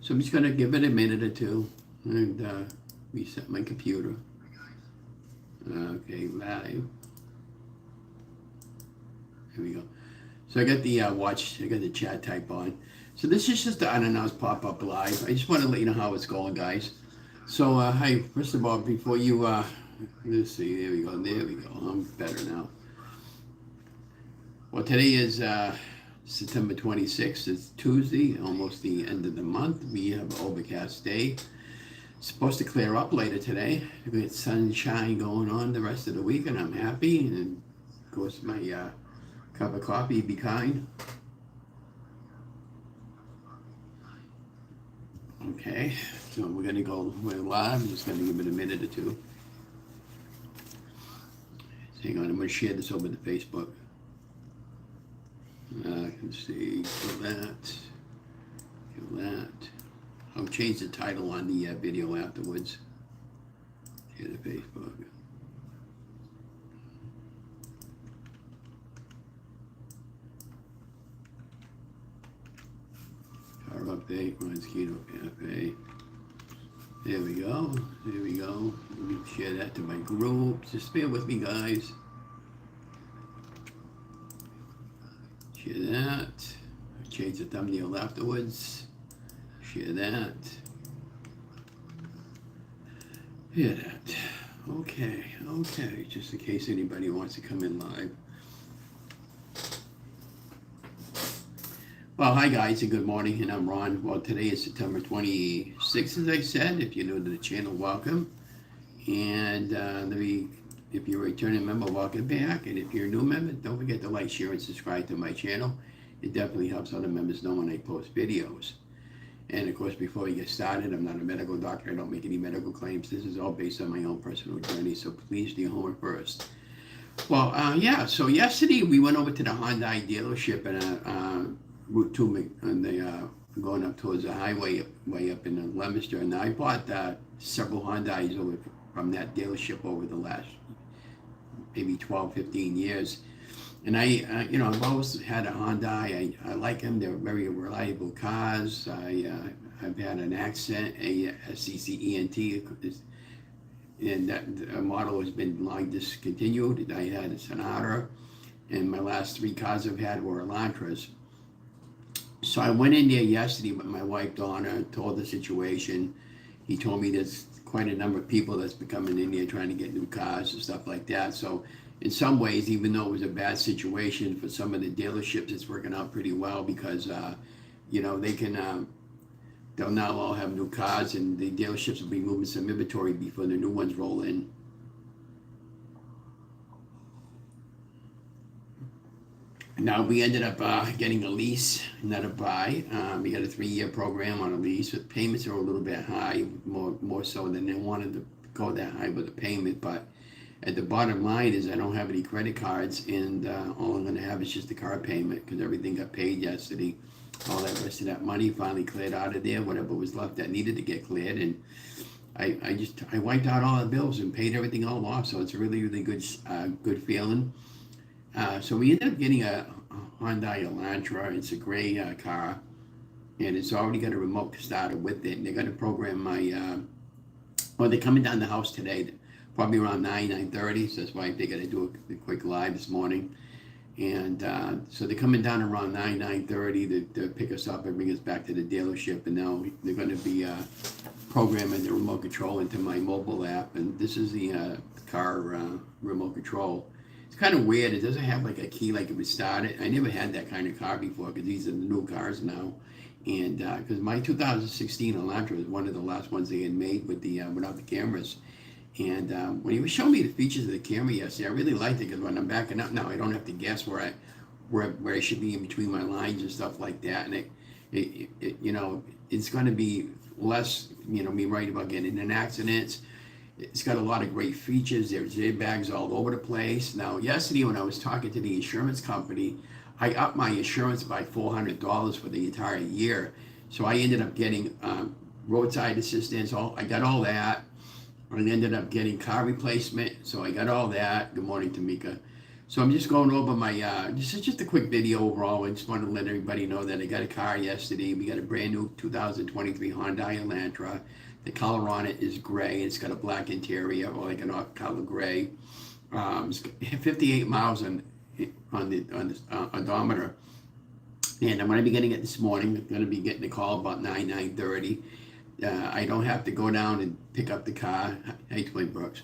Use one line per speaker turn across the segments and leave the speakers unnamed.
So I'm just going to give it a minute or two and reset my computer. Okay, live. Here we go. So I got the I got the chat type on. So this is just the unannounced pop-up live. I just want to let you know how it's going, guys. So, hi, first of all, before you, let's see, there we go, I'm better now. Well, today is September 26th, it's Tuesday, almost the end of the month. We have an overcast day. It's supposed to clear up later today. We got sunshine going on the rest of the week, and I'm happy. And of course, my cup of coffee, be kind. Okay, so we're gonna go live. I'm just gonna give it a minute or two. Hang on, I'm gonna share this over to Facebook. I can see, kill that. I'll change the title on the video afterwards. Share to Facebook. Carb update, runs Keto Cafe. There we go. Let me share that to my group. Just bear with me, guys. Share that. Change the thumbnail afterwards. Share that. Hear that. Okay. Just in case anybody wants to come in live. Well, hi guys, and good morning, and I'm Ron. Well, today is September 26th, as I said. If you're new to the channel, welcome. And if you're a returning member, welcome back. And if you're a new member, don't forget to like, share, and subscribe to my channel. It definitely helps other members know when I post videos. And of course, before we get started, I'm not a medical doctor. I don't make any medical claims. This is all based on my own personal journey, so please do your homework first. Well, so yesterday we went over to the Hyundai dealership and Route 2, and they going up towards the highway way up in Leominster, and I bought several Hyundais over from that dealership over the last maybe 12, 15 years. And I've always had a Hyundai. I like them. They're very reliable cars. I've had an Accent, a CCENT, and that model has been long discontinued. I had a Sonata, and my last three cars I've had were Elantras. So I went in there yesterday with my wife, Donna, told the situation. He told me there's quite a number of people that's been coming in there trying to get new cars and stuff like that. So in some ways, even though it was a bad situation for some of the dealerships, it's working out pretty well because, they'll now all have new cars, and the dealerships will be moving some inventory before the new ones roll in. Now, we ended up getting a lease, not a buy. We got a 3-year program on a lease. The payments are a little bit high, more so than they wanted to go that high with the payment. But at the bottom line is I don't have any credit cards, and all I'm going to have is just the car payment because everything got paid yesterday. All that rest of that money finally cleared out of there, whatever was left that needed to get cleared. And I wiped out all the bills and paid everything all off. So it's a really, really good feeling. So we ended up getting a Hyundai Elantra. It's a gray car, and it's already got a remote starter with it. And they're going to program they're coming down the house today, probably around 9:30. So that's why they got to do a quick live this morning. And so they're coming down around 9:30 to pick us up and bring us back to the dealership. And now they're going to be programming the remote control into my mobile app. And this is the car remote control. It's kind of weird. It doesn't have like a key like it would start it. I never had that kind of car before because these are the new cars now. And because my 2016 Elantra was one of the last ones they had made with the without the cameras. And when he was showing me the features of the camera yesterday, I really liked it because when I'm backing up now, I don't have to guess where I should be in between my lines and stuff like that. And it's going to be less, me worried about getting in accidents. It's got a lot of great features. There's airbags all over the place. Now, yesterday when I was talking to the insurance company, I upped my insurance by $400 for the entire year. So I ended up getting roadside assistance. I got all that. I ended up getting car replacement. So I got all that. Good morning, Tamika. So I'm just going over my, this is just a quick video overall. I just want to let everybody know that I got a car yesterday. We got a brand new 2023 Hyundai Elantra. The color on it is gray. It's got a black interior, or like an off-color gray. It's 58 miles on the odometer. And I'm going to be getting it this morning. I'm going to be getting a call about 9:30. I don't have to go down and pick up the car. Hey, Twin Brooks.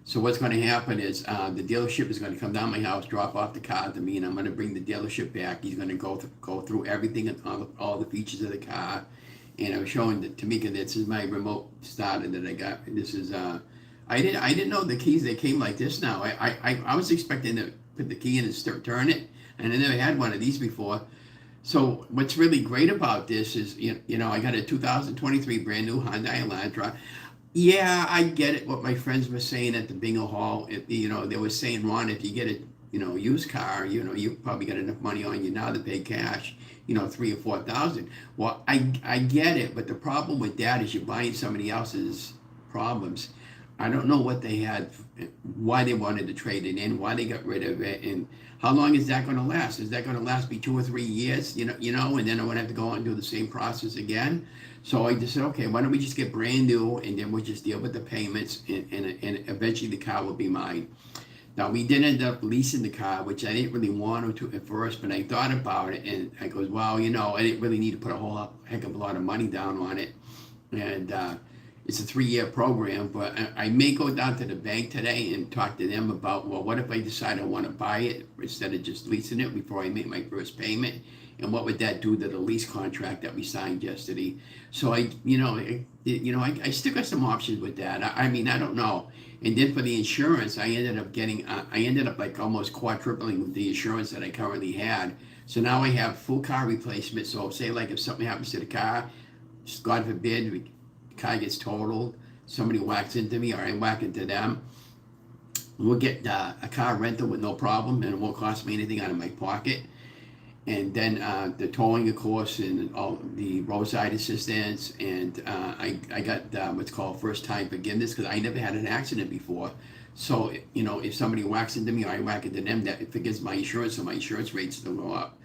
So what's going to happen is the dealership is going to come down my house, drop off the car to me, and I'm going to bring the dealership back. He's going to go through everything and all the features of the car. And I'm showing Tamika, this is my remote starter that I got. This is I didn't know the keys, they came like this now. I was expecting to put the key in and turn it, and I never had one of these before. So what's really great about this is, you know, I got a 2023 brand new Hyundai Elantra. Yeah, I get it. What my friends were saying at the bingo hall, you know, they were saying, Ron, if you get a, you know, used car, you know, you probably got enough money on you now to pay cash, you know, $3,000 or $4,000. Well, I get it, but the problem with that is you're buying somebody else's problems. I don't know what they had, why they wanted to trade it in, why they got rid of it, and how long is that going to last? Is that going to last me 2 or 3 years? You know, and then I'm going to have to go on and do the same process again. So I just said, okay, why don't we just get brand new, and then we'll just deal with the payments, and eventually the car will be mine. Now, we did end up leasing the car, which I didn't really want to at first, but I thought about it, and I goes, well, you know, I didn't really need to put a heck of a lot of money down on it. And it's a 3-year program, but I may go down to the bank today and talk to them about, well, what if I decide I want to buy it instead of just leasing it before I make my first payment? And what would that do to the lease contract that we signed yesterday? So I still got some options with that. I mean, I don't know. And then for the insurance, I ended up like almost quadrupling the insurance that I currently had. So now I have full car replacement. So say like if something happens to the car, God forbid, the car gets totaled, somebody whacks into me or I whack into them, we'll get a car rental with no problem, and it won't cost me anything out of my pocket. And then the towing, of course, and all the roadside assistance, and I got what's called first time forgiveness because I never had an accident before. So, you know, if somebody whacks into me or I whack into them, that forgives my insurance, so my insurance rates still go up.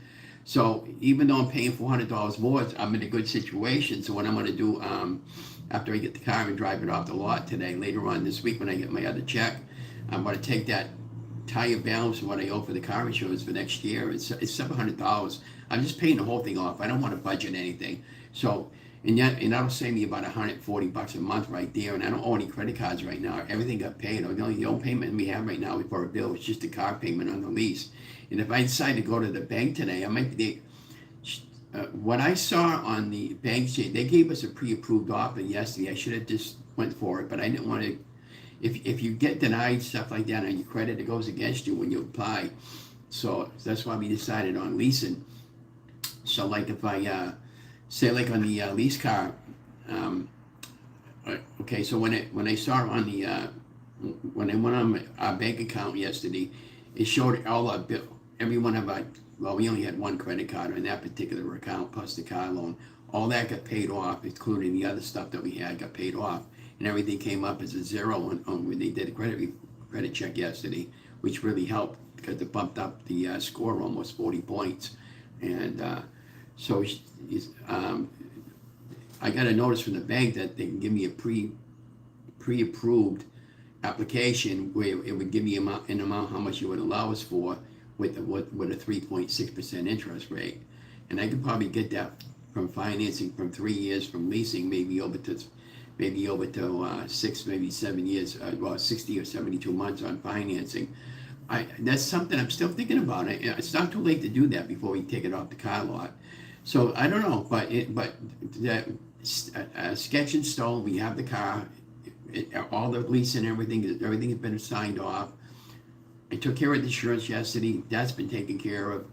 So even though I'm paying $400 more, I'm in a good situation. So what I'm going to do after I get the car and drive it off the lot today, later on this week when I get my other check, I'm going to take that entire balance of what I owe for the car insurance for next year. It's $700. I'm just paying the whole thing off. I don't want to budget anything. So, and that'll save me about $140 a month right there. And I don't owe any credit cards right now. Everything got paid. The only payment we have right now for a bill is just the car payment on the lease. And if I decide to go to the bank today, I might be. What I saw on the bank sheet, they gave us a pre-approved offer yesterday. I should have just went for it, but I didn't want to. If you get denied stuff like that on your credit, it goes against you when you apply. So that's why we decided on leasing. So like if I say like on the lease car, okay. So when I saw on the when I went on our bank account yesterday, it showed all our bill, every one of our. Well, we only had one credit card on that particular account plus the car loan. All that got paid off, including the other stuff that we had got paid off. And everything came up as a zero when they did a credit check yesterday, which really helped because it bumped up the score almost 40 points. And so I got a notice from the bank that they can give me a pre-approved application where it would give me an amount how much you would allow us for with a 3.6% interest rate. And I could probably get that from financing from 3 years from leasing, maybe over to 6, maybe 7 years, 60 or 72 months on financing. That's something I'm still thinking about. It's not too late to do that before we take it off the car lot. So I don't know, but the sketch in stone, we have the car, all the lease and everything has been signed off. I took care of the insurance yesterday. That's been taken care of.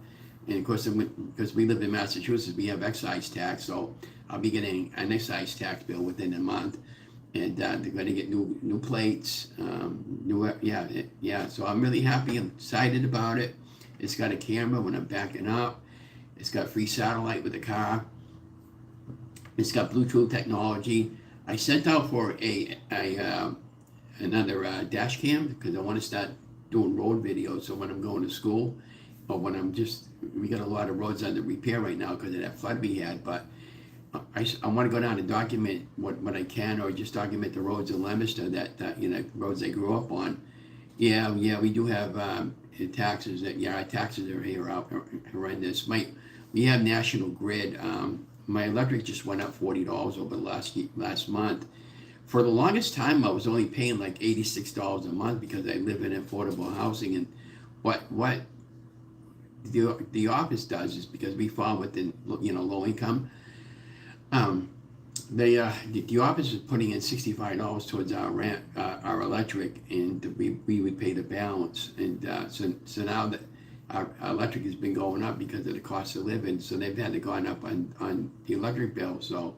And of course, because we live in Massachusetts, we have excise tax, so I'll be getting an excise tax bill within a month. And they're going to get new plates, So I'm really happy. I'm excited about it. It's got a camera when I'm backing up. It's got free satellite with the car. It's got Bluetooth technology. I sent out for another dash cam because I want to start doing road videos. So when I'm going to school, or when we got a lot of roads under repair right now because of that flood we had. But I want to go down and document what I can, or just document the roads in Leominster that roads I grew up on. Yeah, we do have taxes. Our taxes are here out horrendous. We have National Grid. My electric just went up $40 over the last month. For the longest time, I was only paying like $86 a month because I live in affordable housing. And what the office does is, because we fall within low income, the office is putting in $65 towards our rent, our electric, and we would pay the balance. And so now that our electric has been going up because of the cost of living, so they've had to go up on the electric bill. So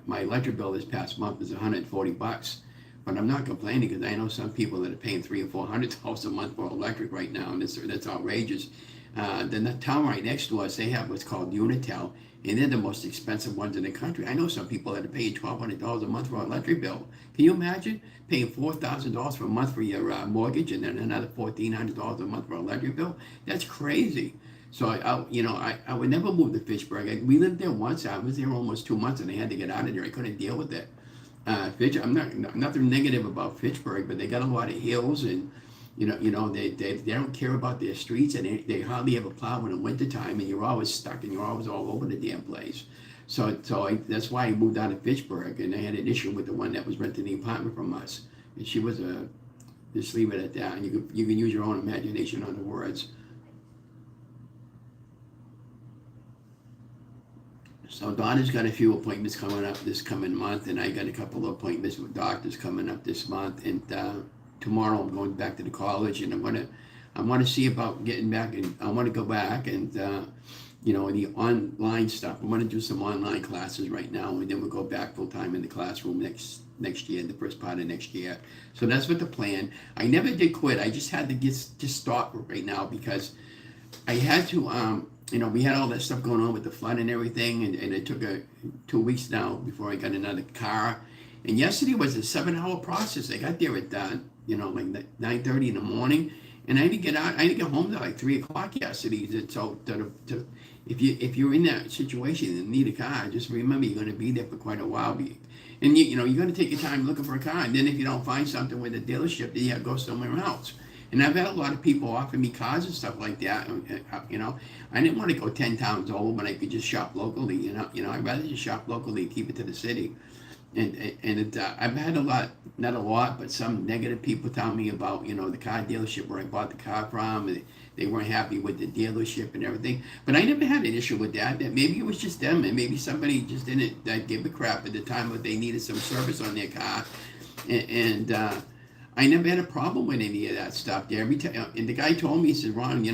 my electric bill this past month is $140, but I'm not complaining because I know some people that are paying $300 or $400 a month for electric right now, and that's outrageous. The town right next to us, they have what's called Unitel, and they're the most expensive ones in the country. I know some people that are paying $1,200 a month for an electric bill. Can you imagine paying $4,000 per month for your mortgage, and then another $1,400 a month for an electric bill? That's crazy. So I would never move to Fitchburg. We lived there once. I was there almost 2 months, and I had to get out of there. I couldn't deal with it. I'm nothing negative about Fitchburg, but they got a lot of hills, and they don't care about their streets, and they hardly ever plow in the wintertime, and you're always stuck, and you're always all over the damn place. So that's why I moved out of Fitchburg, and I had an issue with the one that was renting the apartment from us, and she was just leave it at that, and you can use your own imagination on the words. So Donna's got a few appointments coming up this coming month, and I got a couple of appointments with doctors coming up this month, and tomorrow I'm going back to the college, and I want to see about getting back, and I want to go back and the online stuff. I want to do some online classes right now, and then we'll go back full time in the classroom next year, the first part of next year. So that's what the plan. I never did quit. I just had to just stop right now because I had to. We had all that stuff going on with the flood and everything, and it took 2 weeks now before I got another car. And yesterday was a 7-hour process. I got there at like 9:30 in the morning, and I didn't get home till like 3 o'clock yesterday. So if you're in that situation and need a car, just remember you're going to be there for quite a while. And you're going to take your time looking for a car, and then if you don't find something with a dealership, then you have to go somewhere else. And I've had a lot of people offer me cars and stuff like that. I didn't want to go 10 towns over when I could just shop locally. I'd rather just shop locally and keep it to the city. And I've had not a lot, but some negative people tell me about, the car dealership where I bought the car from. They weren't happy with the dealership and everything. But I never had an issue with that. That maybe it was just them, and maybe somebody just didn't give a crap at the time, but they needed some service on their car. And I never had a problem with any of that stuff there. Every time, and the guy told me, he said, Ron,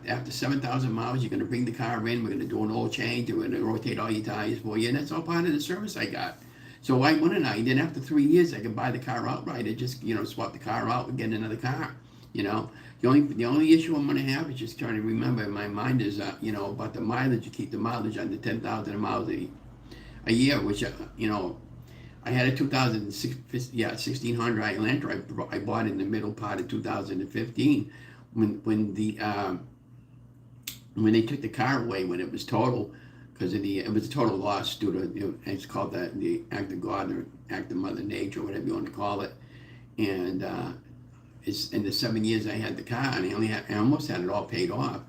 after 7,000 miles, you're going to bring the car in. We're going to do an oil change. We're going to rotate all your tires for you, and that's all part of the service I got. So why wouldn't I? And then after 3 years, I could buy the car outright and just swap the car out and get another car. The only issue I'm going to have is just trying to remember in my mind is about the mileage. You keep the mileage under 10,000 miles a year, which I had a 16 Honda Elantra. I bought in the middle part of 2015 when they took the car away, when it was total, because it was a total loss due to it's called the act of God or act of Mother Nature, whatever you want to call it. And it's in the 7 years I had the car, and I almost had it all paid off,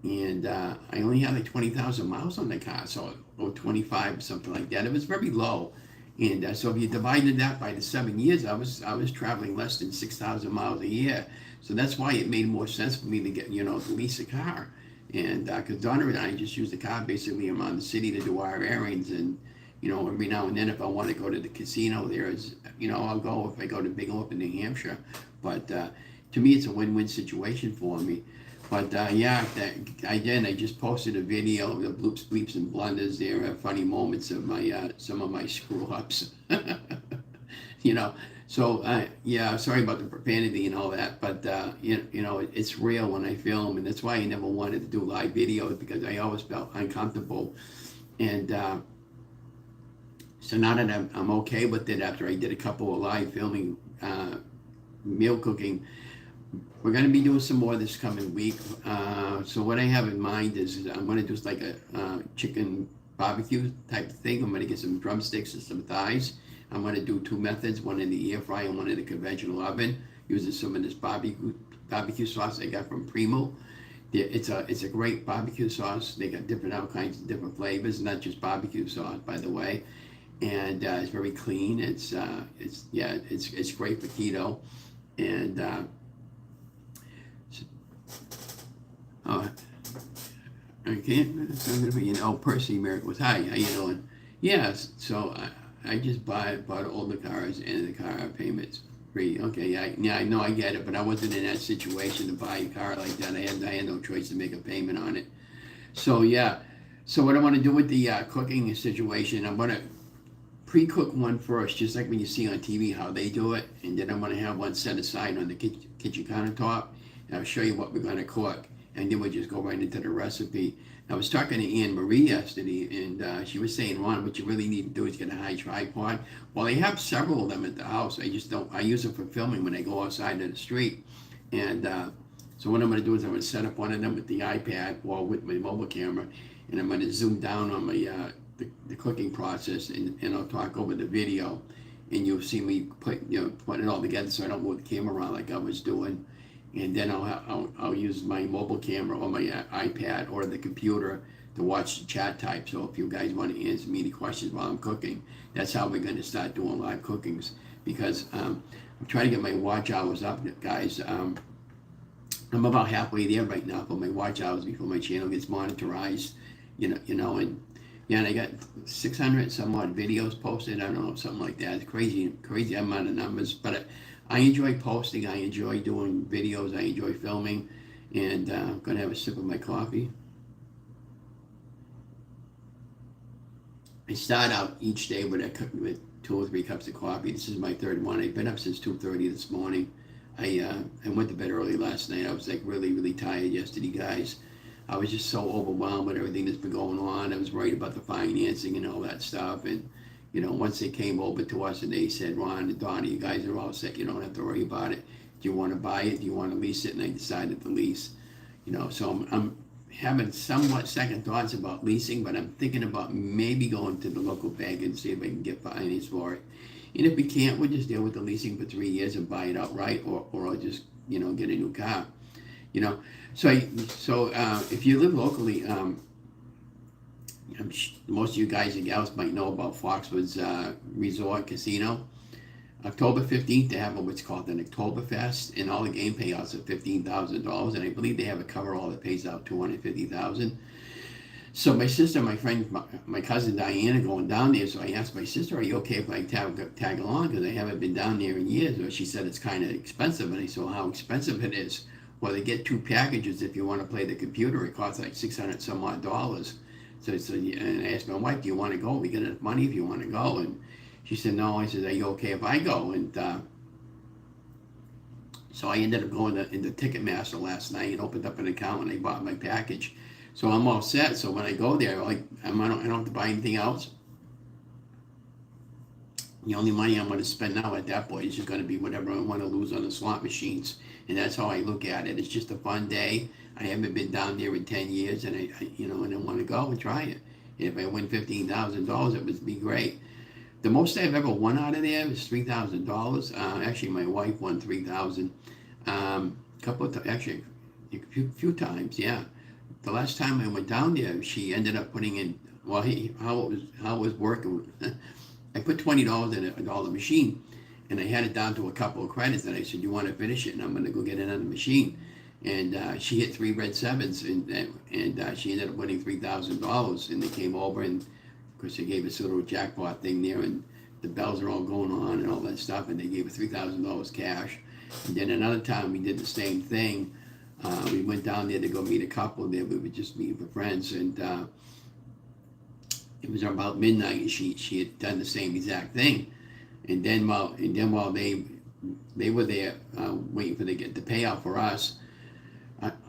and I only had like 20,000 miles on the car, or 25 or something like that. It was very low. And so if you divided that by the 7 years, I was traveling less than 6,000 miles a year. So that's why it made more sense for me to get, to lease a car. And because Donna and I just use the car basically around the city to do our errands. And, every now and then if I want to go to the casino, I'll go if I go to Biglow in New Hampshire. But to me, it's a win-win situation for me. But I just posted a video of the bloops, bleeps, and blunders. There are funny moments of some of my screw-ups. So sorry about the profanity and all that, but it's real when I film, and that's why I never wanted to do live videos, because I always felt uncomfortable. And so now that I'm okay with it, after I did a couple of live filming, meal cooking we're going to be doing some more this coming week. So what I have in mind is I'm going to do like a chicken barbecue type thing. I'm going to get some drumsticks and some thighs. I'm going to do 2 methods, one in the air fryer and one in the conventional oven, using some of this barbecue sauce I got from Primo. It's a great barbecue sauce. They got all kinds of different flavors, not just barbecue sauce, by the way. And it's very clean. It's great for keto. And okay, so I'm gonna be Percy Miracles. Hi, how you doing? Yes. So I just bought all the cars and the car payments free. Okay, I know I get it, but I wasn't in that situation to buy a car like that. I had no choice to make a payment on it. So yeah. So what I want to do with the cooking situation, I'm gonna pre-cook one first, just like when you see on TV how they do it, and then I'm gonna have one set aside on the kitchen countertop, and I'll show you what we're gonna cook, and then we'll just go right into the recipe. I was talking to Anne Marie yesterday, and she was saying, Ron, what you really need to do is get a high tripod. Well, I have several of them at the house. I just don't. I use them for filming when I go outside to the street, and so what I'm going to do is I'm going to set up one of them with the iPad or with my mobile camera, and I'm going to zoom down on my the cooking process, and I'll talk over the video, and you'll see me put it all together so I don't move the camera around like I was doing. And then I'll use my mobile camera or my iPad or the computer to watch the chat type. So if you guys want to answer me any questions while I'm cooking, that's how we're going to start doing live cookings. Because I'm trying to get my watch hours up, guys. I'm about halfway there right now for my watch hours before my channel gets monetized. And I got 600 some odd videos posted. I don't know, something like that. It's crazy amount of numbers, but I enjoy posting, I enjoy doing videos, I enjoy filming, and I'm going to have a sip of my coffee. I start out each day with 2 or 3 cups of coffee. This is my 3rd one. I've been up since 2:30 this morning. I went to bed early last night. I was like really tired yesterday, guys. I was just so overwhelmed with everything that's been going on. I was worried about the financing and all that stuff, and once they came over to us and they said, Ron and Donnie, you guys are all set. You don't have to worry about it. Do you want to buy it? Do you want to lease it? And I decided to lease. So I'm having somewhat second thoughts about leasing, but I'm thinking about maybe going to the local bank and see if I can get finance for it. And if we can't, we'll just deal with the leasing for 3 years and buy it outright, or I'll just, get a new car. So if you live locally, most of you guys and gals might know about Foxwoods Resort Casino. October 15th, they have what's called an Oktoberfest, and all the game payouts are $15,000, and I believe they have a coverall that pays out $250,000. So my sister, my friend, my cousin Diana going down there, so I asked my sister, are you okay if I tag along, because I haven't been down there in years? Or she said it's kind of expensive, and I said, well, how expensive it is? Well, they get 2 packages if you want to play the computer. It costs like $600 some odd. So and I asked my wife, do you want to go? We get enough money if you want to go. And she said, no. I said, are you okay if I go? And so I ended up going into Ticketmaster last night and opened up an account, and I bought my package. So I'm all set. So when I go there, I don't have to buy anything else. The only money I'm going to spend now at that point is just going to be whatever I want to lose on the slot machines. And that's how I look at it. It's just a fun day. I haven't been down there in 10 years, and I want to go and try it. And if I win $15,000, it would be great. The most I've ever won out of there is $3,000. Actually, my wife won $3,000. Actually, a few times, yeah. The last time I went down there, she ended up putting in, how it was working. I put $20 in a dollar machine, and I had it down to a couple of credits, and I said, you want to finish it? And I'm going to go get another machine. And she hit 3 red 7s, and she ended up winning $3,000. And they came over, and of course they gave us a little jackpot thing there, and the bells are all going on and all that stuff, and they gave us $3,000 cash. And then another time we did the same thing. We went down there to go meet a couple there. We were just meeting for friends, and it was about midnight, and she had done the same exact thing. And then while they were there waiting for the payout for us,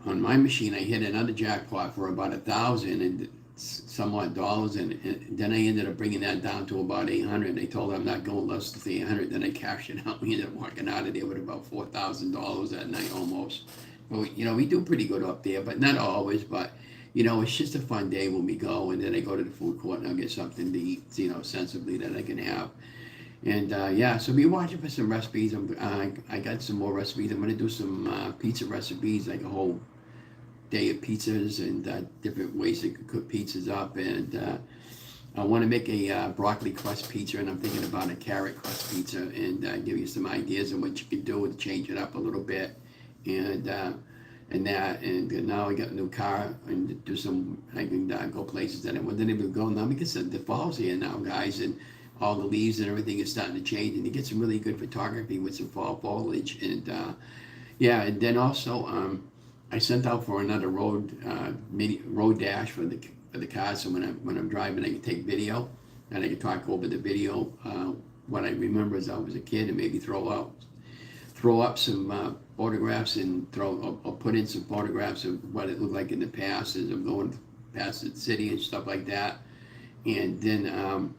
on my machine I hit another jackpot for about $1,000, and some odd dollars, and then I ended up bringing that down to about 800. They told I'm not going less than 800. Then I cashed it out. We ended up walking out of there with about $4,000 that night almost. But we do pretty good up there, but not always. But it's just a fun day when we go, and then I go to the food court and I'll get something to eat, sensibly that I can have. And so be watching for some recipes. I got some more recipes. I'm gonna do some pizza recipes, like a whole day of pizzas and different ways to cook pizzas up. And I want to make a broccoli crust pizza, and I'm thinking about a carrot crust pizza, and give you some ideas on what you can do to change it up a little bit. And now I got a new car and do some. I can go places that I wasn't able to go now because the fall's here now, guys, and all the leaves and everything is starting to change, and you get some really good photography with some fall foliage. And and then also I sent out for another road dash for the car, so when I'm driving I can take video and I can talk over the video what I remember as I was a kid, and maybe throw up some photographs and or put in some photographs of what it looked like in the past as I'm going past the city and stuff like that. And then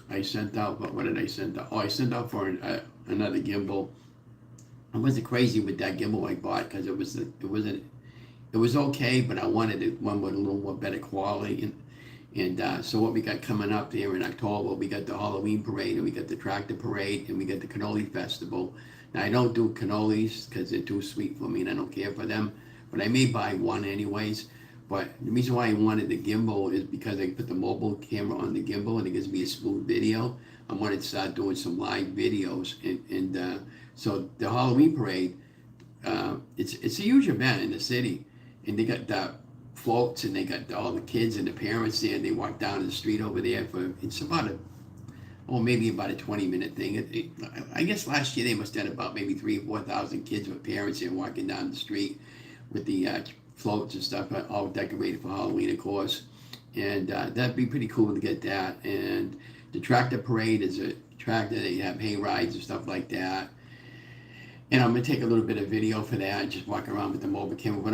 I sent out, what did I send out? Oh, I sent out for another gimbal. I wasn't crazy with that gimbal I bought because it was okay, but I wanted one with a little more better quality. And so what we got coming up here in October, we got the Halloween parade, and we got the tractor parade, and we got the cannoli festival. Now I don't do cannolis because they're too sweet for me and I don't care for them, but I may buy one anyways. But the reason why I wanted the gimbal is because I put the mobile camera on the gimbal and it gives me a smooth video. I wanted to start doing some live videos, and so the Halloween parade, it's a huge event in the city, and they got the floats, and they got all the kids and the parents there, and they walk down the street over there it's about maybe about a 20-minute thing. I guess last year they must have had about maybe 3,000 or 4,000 kids with parents there walking down the street with the floats and stuff, all decorated for Halloween, of course. And that'd be pretty cool to get that. And the tractor parade is a tractor. They have hay rides and stuff like that. And I'm gonna take a little bit of video for that, just walk around with the mobile camera. But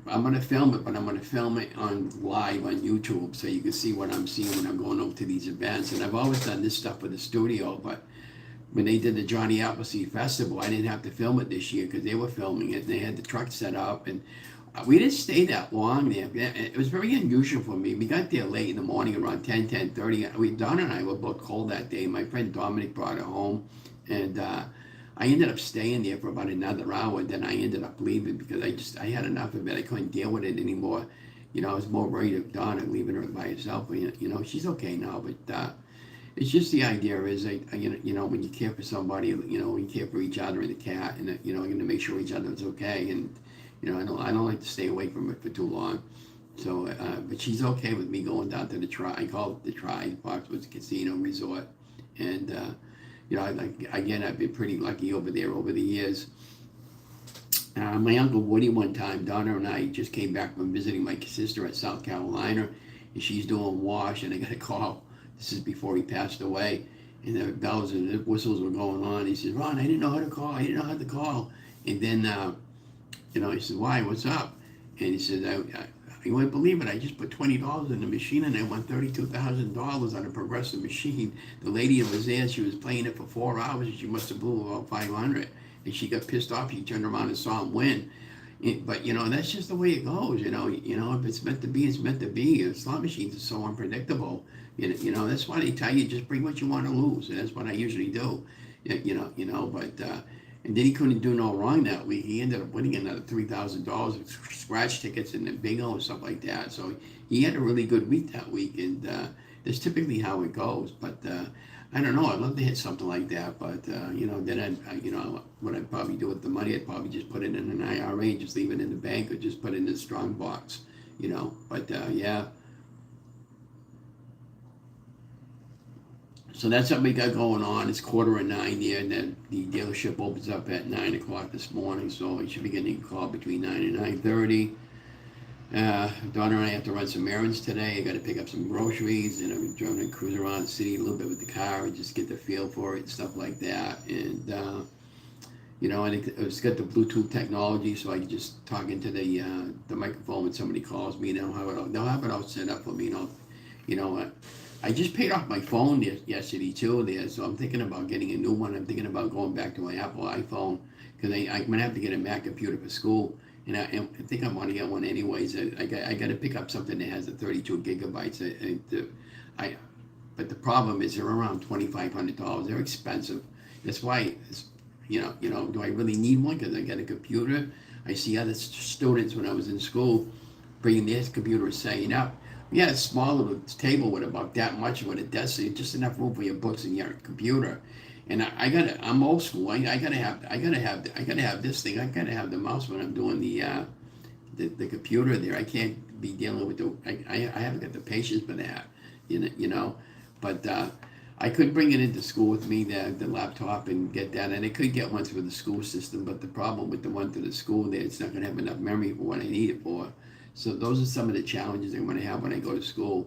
I'm gonna film it, but I'm gonna film it on live on YouTube, so you can see what I'm seeing when I'm going over to these events. And I've always done this stuff with the studio, but when they did the Johnny Appleseed Festival, I didn't have to film it this year because they were filming it. They had the truck set up, and we didn't stay that long there. It was very unusual for me. We got there late in the morning, around 10:30. Donna and I were both cold that day. My friend Dominic brought her home, and I ended up staying there for about another hour. Then I ended up leaving because I had enough of it. I couldn't deal with it anymore. I was more worried of Donna leaving her by herself. But, she's okay now. But it's just the idea is, when you care for somebody, when you care for each other and the cat, and you're going to make sure each other's okay. And I don't like to stay away from it for too long. So, but she's okay with me going down to the I call it the Foxwoods Casino Resort, and I've been pretty lucky over there over the years. My Uncle Woody, one time, Donna and I just came back from visiting my sister at South Carolina, and she's doing wash, and I got a call. This is before he passed away, and the bells and the whistles were going on. He said, "Ron, I didn't know how to call. I didn't know how to call." And then, he said, "Why? What's up?" And he said, "You wouldn't believe it. I just put $20 in the machine, and I won $32,000 on a progressive machine. The lady that was there, she was playing it for 4 hours, and she must have blew about 500. And she got pissed off. She turned around and saw him win. But that's just the way it goes. If it's meant to be, it's meant to be. And slot machines are so unpredictable. That's why they tell you just bring what you want to lose, and that's what I usually do. But and then he couldn't do no wrong that week. He ended up winning another $3,000 of scratch tickets and the bingo and stuff like that. So he had a really good week that week, and that's typically how it goes. But I don't know. I'd love to hit something like that, but then what I'd probably do with the money, I'd probably just put it in an IRA, just leave it in the bank, or just put it in a strong box. But yeah. So that's what we got going on. It's 8:45 here, and then the dealership opens up at 9 o'clock this morning, so I should be getting a call between 9 and 9:30. Donna and I have to run some errands today. I got to pick up some groceries, and I'm trying to cruise around the city a little bit with the car and just get the feel for it and stuff like that. And and it's got the Bluetooth technology, so I can just talk into the microphone when somebody calls me. They'll have it all set up for me. I just paid off my phone yesterday too there, so I'm thinking about getting a new one. I'm thinking about going back to my Apple iPhone because I'm gonna have to get a Mac computer for school, and I think I want to get one anyways. I got to pick up something that has the 32 gigabytes. But the problem is they're around $2,500. They're expensive. That's why do I really need one? Because I got a computer. I see other students when I was in school bringing their computer setting up. We had a small little table with about that much with a desk, so just enough room for your books and your computer. And I'm old school. I gotta have this thing. I gotta have the mouse when I'm doing the computer there. I can't be dealing with I haven't got the patience for that, But I could bring it into school with me, the laptop, and get that. And I could get one through the school system, but the problem with the one through the school there, it's not going to have enough memory for what I need it for. So those are some of the challenges I'm going to have when I go to school.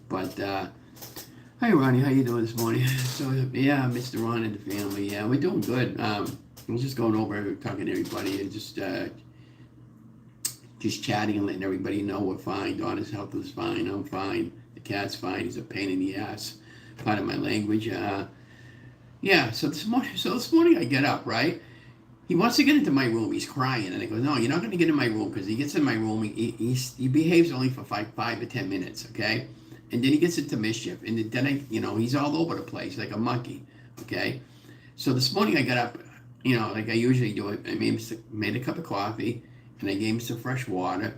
But, hi, Ronnie. How you doing this morning? So, yeah, Mr. Ron and the family. Yeah, we're doing good. I'm just going over, talking to everybody, and just chatting and letting everybody know we're fine. Donna's health is fine. I'm fine. The cat's fine. He's a pain in the ass. Part of my language. So this morning I get up, right? He wants to get into my room. He's crying, and I go, no, you're not going to get in my room, because he gets in my room. He behaves only for 5 to 10 minutes, okay? And then he gets into mischief, and then he's all over the place like a monkey, okay? So this morning I got up, like I usually do. I made a cup of coffee, and I gave him some fresh water.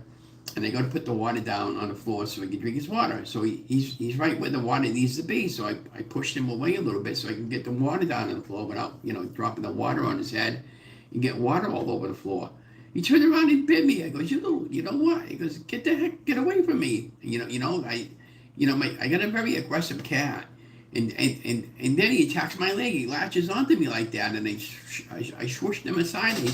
And I go to put the water down on the floor so he can drink his water. So he's right where the water needs to be. So I pushed him away a little bit so I can get the water down on the floor without, dropping the water on his head and get water all over the floor. He turned around and bit me. I go, you know what? He goes, get away from me. I got a very aggressive cat. And then he attacks my leg. He latches onto me like that. And I swooshed him aside, and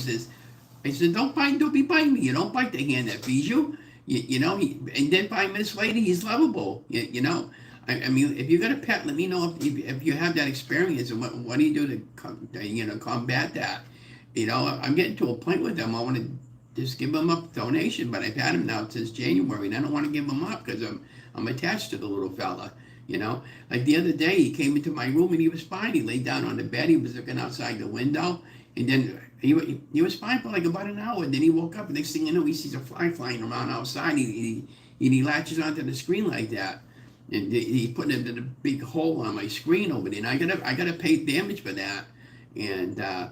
I said, don't be biting me. You don't bite the hand that feeds you. And then 5 minutes later, he's lovable. I mean, if you got a pet, let me know if you have that experience, and what do you do to combat that? I'm getting to a point with them. I want to just give him up donation, but I've had him now since January, and I don't want to give him up because I'm attached to the little fella. Like the other day, he came into my room and he was fine. He laid down on the bed. He was looking outside the window, and then he was fine for like about an hour. And then he woke up, and next thing you know, he sees a fly flying around outside. He latches onto the screen like that, and he put it in a big hole on my screen over there. And I gotta pay damage for that. And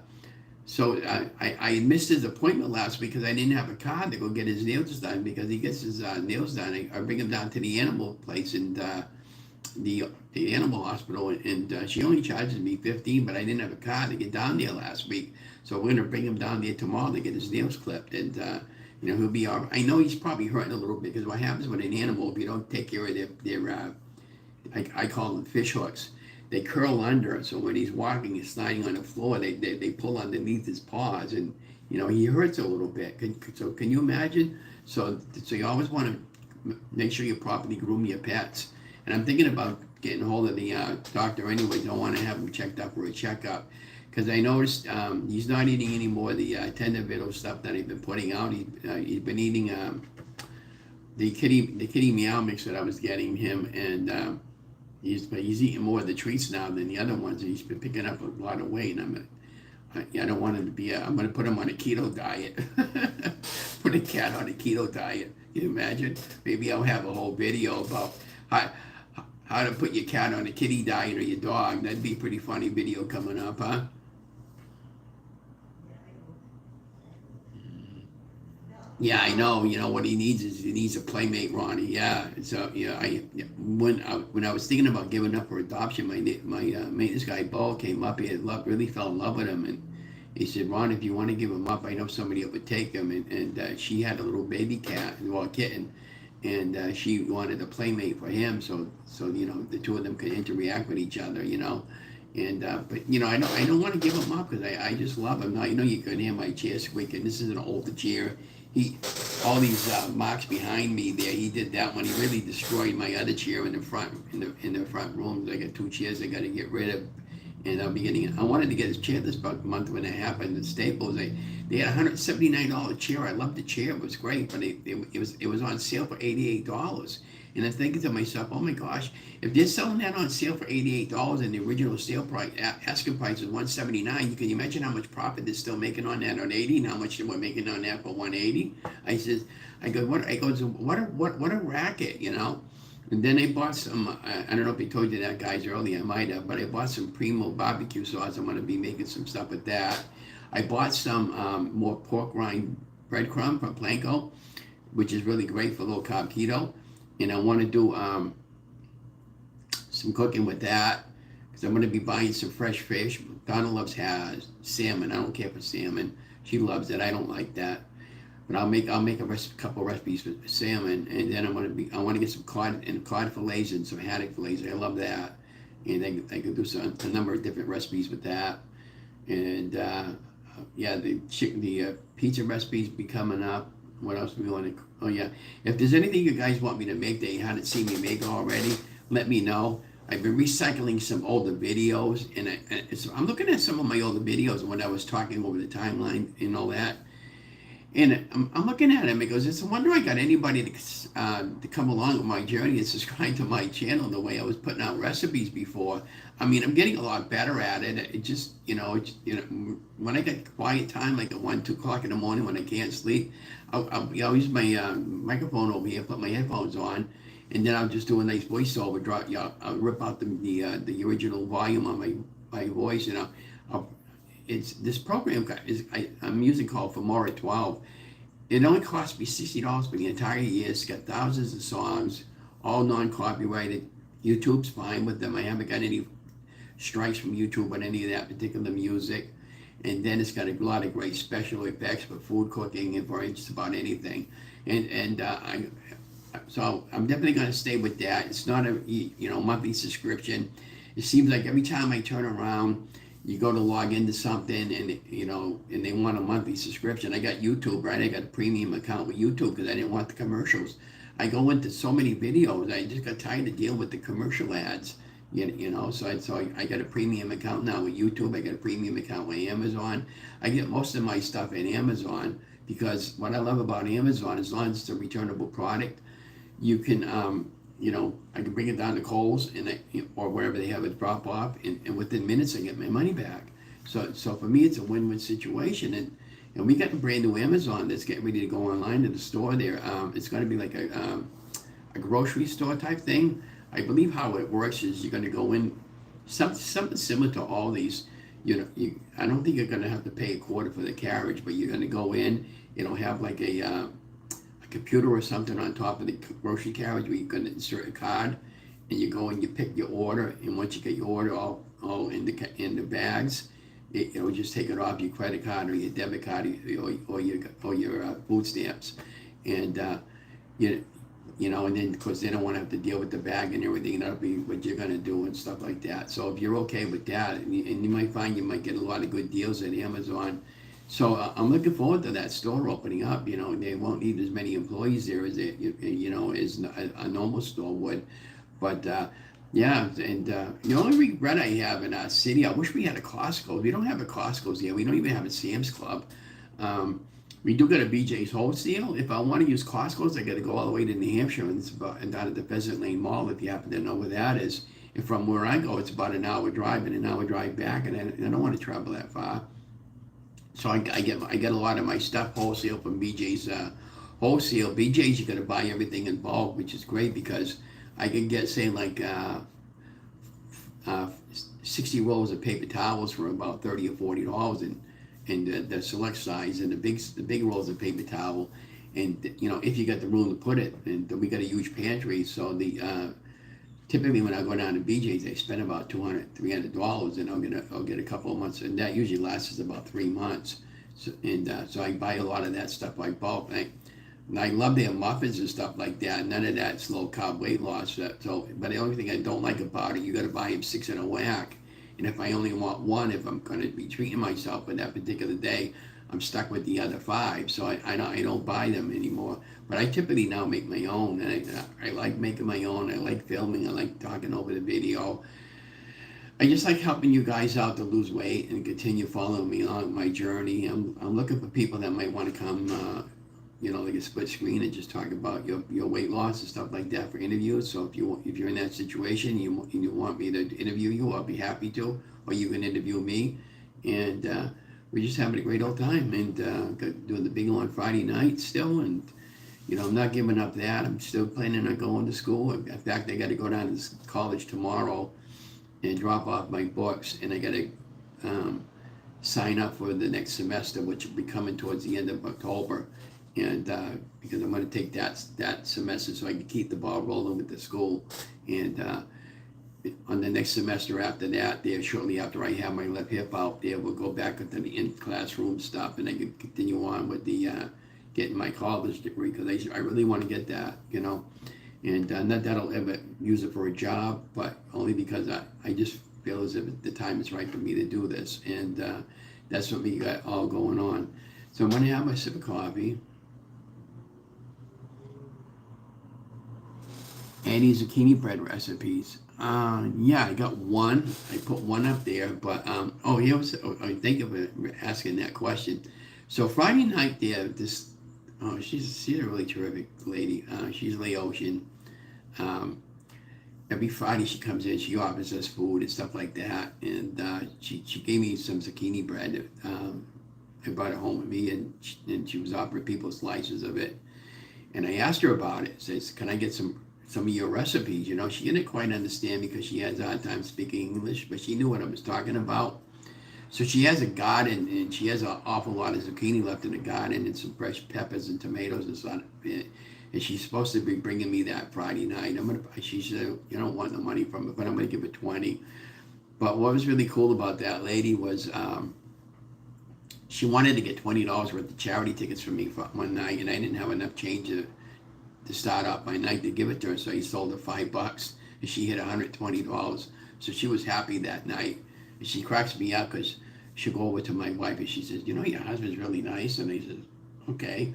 so I missed his appointment last week because I didn't have a card to go get his nails done, because he gets his nails done. I bring him down to the animal place and the animal hospital, and she only charges me $15, but I didn't have a card to get down there last week. So we're gonna bring him down there tomorrow to get his nails clipped, and he'll be all right. I know he's probably hurting a little bit, because what happens with an animal, if you don't take care of their I call them fish hooks, they curl under. So when he's walking and sliding on the floor, they pull underneath his paws, and he hurts a little bit. Can you imagine? So you always want to make sure you properly groom your pets. And I'm thinking about getting hold of the doctor anyways. I want to have him checked up for a checkup, because I noticed he's not eating any more of the Tendervittle stuff that I've been putting out. He's been eating the kitty meow mix that I was getting him, and he's eating more of the treats now than the other ones, and he's been picking up a lot of weight. And I don't want him to be. I'm going to put him on a keto diet. Put a cat on a keto diet. Can you imagine? Maybe I'll have a whole video about how to put your cat on a kitty diet, or your dog. That'd be a pretty funny video coming up, huh? Yeah, I know. What he needs a playmate, Ronnie. Yeah. So when I was thinking about giving up for adoption, my maintenance guy Bo came up. He really fell in love with him, and he said, Ron, if you want to give him up, I know somebody that would take him. And she had a little baby cat, a kitten, and she wanted a playmate for him. So the two of them could interact with each other. And but I don't want to give him up, because I just love him. Now you can hear my chair squeaking. This is an older chair. All these marks behind me there, he did that one. He really destroyed my other chair in the front room. I got 2 chairs I got to get rid of, and I wanted to get his chair this about a month and a half in the Staples. They had a $179 chair. I loved the chair. It was great, but it was on sale for $88. And I'm thinking to myself, oh my gosh, if they're selling that on sale for $88 and the original sale price, asking price is $179, you can imagine how much profit they're still making on that on 80 and how much they were making on that for 180. What a racket, you know? And then I bought some, I don't know if I told you that, guys, earlier, I might have, but I bought some Primo barbecue sauce. I'm going to be making some stuff with that. I bought some more pork rind breadcrumb from Planko, which is really great for low-carb keto. And I want to do some cooking with that because I'm going to be buying some fresh fish. Donna loves salmon. I don't care for salmon. She loves it. I don't like that. But I'll make a couple recipes with salmon, and then I want to get some cod fillets and some haddock fillets. I love that, and I could do a number of different recipes with that. And yeah, the pizza recipes be coming up. What else do we want to? Oh yeah, if there's anything you guys want me to make that you haven't seen me make already, let me know. I've been recycling some older videos, and I'm looking at some of my older videos when I was talking over the timeline and all that. And I'm looking at him, it goes, it's a wonder I got anybody to come along with my journey and subscribe to my channel the way I was putting out recipes before. I mean, I'm getting a lot better at it. It just, when I get quiet time, like at 1, 2 o'clock in the morning when I can't sleep, I'll use my microphone over here, put my headphones on, and then I'll just do a nice voiceover, I'll rip out the original volume on my voice, and this program I'm using called Filmora 12. It only cost me $60 for the entire year. It's got thousands of songs, all non-copyrighted. YouTube's fine with them. I haven't got any strikes from YouTube on any of that particular music. And then it's got a lot of great special effects for food cooking and for just about anything. So I'm definitely going to stay with that. It's not a monthly subscription. It seems like every time I turn around, you go to log into something and and they want a monthly subscription. I got YouTube, right? I got a premium account with YouTube because I didn't want the commercials. I go into so many videos, I just got tired of dealing with the commercial ads, so I got a premium account now with YouTube. I got a premium account with Amazon. I get most of my stuff in Amazon because what I love about Amazon, as long as it's a returnable product, you can I can bring it down to Kohl's or wherever they have it drop off, and within minutes I get my money back. So for me, it's a win-win situation. And we got a brand new Amazon that's getting ready to go online to the store there. It's going to be like a grocery store type thing. I believe how it works is you're going to go in, something similar to all these. I don't think you're going to have to pay a quarter for the carriage, but you're going to go in. It'll have like a computer or something on top of the grocery carriage where you can insert a card, and you go and you pick your order, and once you get your order all in the bags, it'll just take it off your credit card or your debit card or your food stamps, and and then of course they don't want to have to deal with the bag and everything. That'll be what you're going to do and stuff like that. So if you're okay with that, and you might find you might get a lot of good deals at Amazon. So I'm looking forward to that store opening up. They won't need as many employees there as as a normal store would. But yeah, and the only regret I have in our city, I wish we had a Costco. We don't have a Costco's here. We don't even have a Sam's Club. We do get a BJ's Wholesale. If I want to use Costco's, I got to go all the way to New Hampshire, and it's down at the Pheasant Lane Mall, if you happen to know where that is. And from where I go, it's about an hour drive and an hour drive back, and I don't want to travel that far. So I get a lot of my stuff wholesale from BJ's Wholesale. BJ's, you got to buy everything in bulk, which is great because I can get, say, like 60 rolls of paper towels for about $30 or $40, and the select size, and the big rolls of paper towel, and if you got the room to put it, and we got a huge pantry, so typically when I go down to BJ's, I spend about $200, $300, and I'll get a couple of months, and that usually lasts about 3 months. So I buy a lot of that stuff by bulk. And I love their muffins and stuff like that. None of that's low carb weight loss. But the only thing I don't like about it, you got to buy them 6 in a whack. And if I only want one, if I'm going to be treating myself for that particular day, I'm stuck with the other 5. So I don't buy them anymore. But I typically now make my own, and I like making my own. I like filming. I like talking over the video. I just like helping you guys out to lose weight and continue following me along my journey. I'm looking for people that might want to come, like a split screen and just talk about your weight loss and stuff like that for interviews. So if you're in that situation, and you want me to interview you, I'll be happy to, or you can interview me, and we're just having a great old time, and doing the bingo on Friday night still, and I'm not giving up that. I'm still planning on going to school. In fact, I got to go down to college tomorrow and drop off my books, and I got to sign up for the next semester, which will be coming towards the end of October, and because I'm going to take that semester so I can keep the ball rolling with the school, and on the next semester after that, there shortly after I have my left hip out, there we'll go back into the in-classroom stuff, and I can continue on with the getting my college degree, because I really want to get that, and not that I'll ever use it for a job, but only because I just feel as if the time is right for me to do this, and that's what we got all going on. So I'm going to have my sip of coffee. Any zucchini bread recipes? Yeah, I got one. I put one up there, but thank you for asking that question. So Friday night there, she's a really terrific lady. She's Laotian. Every Friday she comes in, she offers us food and stuff like that, and she gave me some zucchini bread. I brought it home with me, and she was offering people slices of it, and I asked her about it. Says, can I get some of your recipes? She didn't quite understand because she has a hard time speaking English, but she knew what I was talking about. So she has a garden, and she has an awful lot of zucchini left in the garden, and some fresh peppers and tomatoes and stuff. And she's supposed to be bringing me that Friday night. She said, you don't want no money from it, but I'm gonna give her 20. But what was really cool about that lady was she wanted to get $20 worth of charity tickets for me for one night, and I didn't have enough change to start off my night to give it to her, so I sold her $5, and she hit $120. So she was happy that night. And she cracks me up because she'll go over to my wife and she says, your husband's really nice. And I said, okay.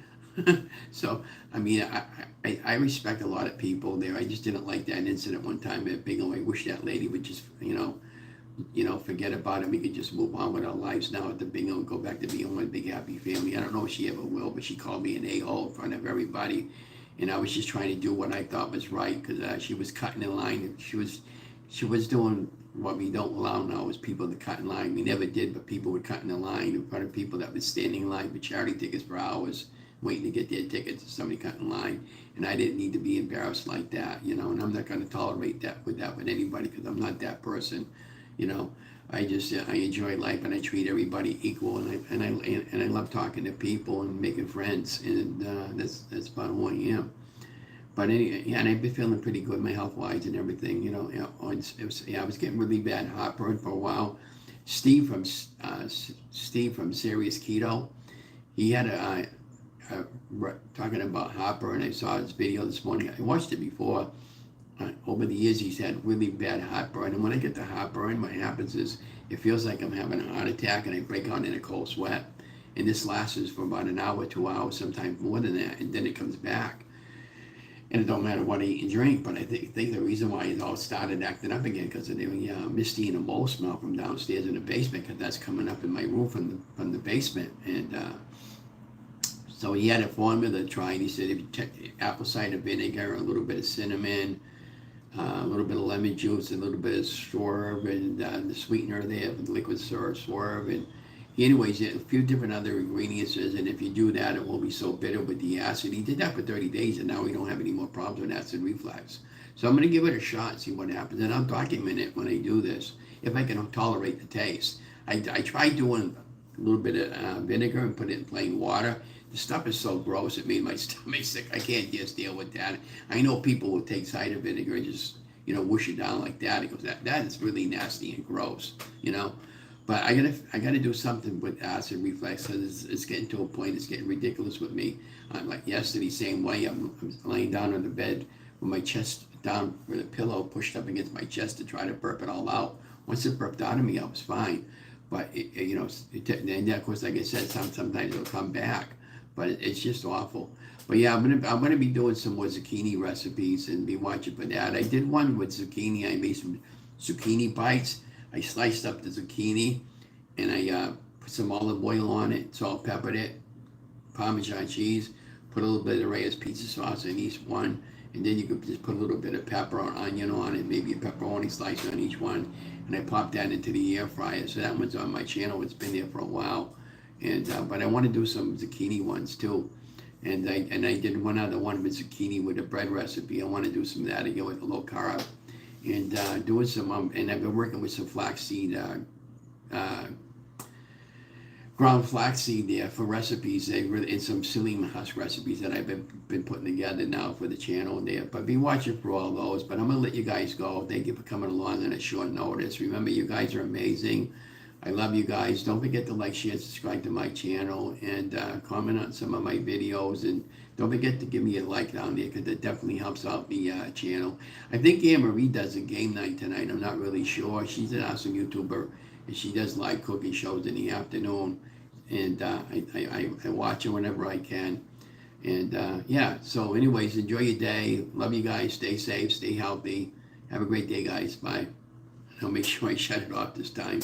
So, I respect a lot of people there. I just didn't like that incident one time at Bingo. I wish that lady would just, forget about it. We could just move on with our lives now at the Bingo and go back to being one big happy family. I don't know if she ever will, but she called me an a-hole in front of everybody. And I was just trying to do what I thought was right, because she was cutting in line. She was doing what we don't allow now, is people to cut in line. We never did, but people would cut in the line in front of people that were standing in line for charity tickets for hours, waiting to get their tickets, and somebody cut in line. And I didn't need to be embarrassed like that, and I'm not going to tolerate that with anybody, because I'm not that person. I enjoy life, and I treat everybody equal, and I love talking to people and making friends, and that's about who I am. But anyway, and I've been feeling pretty good, my health wise and everything. I was getting really bad heartburn for a while. Steve from Serious Keto, he had talking about heartburn. I saw his video this morning. I watched it before. Over the years, he's had really bad heartburn, and when I get the heartburn, what happens is it feels like I'm having a heart attack, and I break out in a cold sweat, and this lasts for about an hour, 2 hours, sometimes more than that, and then it comes back. And it don't matter what I eat and drink, but I think the reason why it all started acting up again, because of the Misty and the mold smell from downstairs in the basement, because that's coming up in my room from the basement. And so he had a formula to try, and he said if you take apple cider vinegar, a little bit of cinnamon, a little bit of lemon juice, a little bit of swerve, and the sweetener there, the liquid swerve, and anyways, a few different other ingredients, and if you do that, it won't be so bitter with the acid. He did that for 30 days, and now we don't have any more problems with acid reflux. So I'm going to give it a shot and see what happens, and I'll document it when I do this, if I can tolerate the taste. I tried doing a little bit of vinegar and put it in plain water. The stuff is so gross, it made my stomach sick. I can't just deal with that. I know people will take cider vinegar and just, whoosh it down like that. It goes, that is really nasty and gross, But I gotta do something with acid reflux, because it's getting to a point, it's getting ridiculous with me. Like yesterday, same way, I'm laying down on the bed with my chest down with a pillow pushed up against my chest to try to burp it all out. Once it burped out of me, I was fine. But, and of course, like I said, sometimes it'll come back. But it's just awful. But yeah, I'm gonna be doing some more zucchini recipes and be watching for that. I did one with zucchini. I made some zucchini bites. I sliced up the zucchini, and I put some olive oil on it, salt, peppered it, Parmesan cheese, Put a little bit of Reyes pizza sauce in each one, and then you could just put a little bit of pepper or onion on it, maybe a pepperoni slice on each one, and I pop that into the air fryer. So that one's on my channel. It's been there for a while, and but I want to do some zucchini ones too. And I did one other one with zucchini with a bread recipe. I want to do some of that again with the low carb, and doing some. And I've been working with some flaxseed, ground flaxseed there for recipes. They really, and some psyllium husk recipes that I've been putting together now for the channel there. But be watching for all those. But I'm gonna let you guys go. Thank you for coming along on a short notice. Remember, you guys are amazing. I love you guys. Don't forget to like, share, subscribe to my channel, and comment on some of my videos. And don't forget to give me a like down there, because it definitely helps out the channel. I think Anne Marie does a game night tonight. I'm not really sure. She's an awesome YouTuber, and she does live cooking shows in the afternoon. And I watch her whenever I can. And yeah, so anyways, enjoy your day. Love you guys. Stay safe. Stay healthy. Have a great day, guys. Bye. I'll make sure I shut it off this time.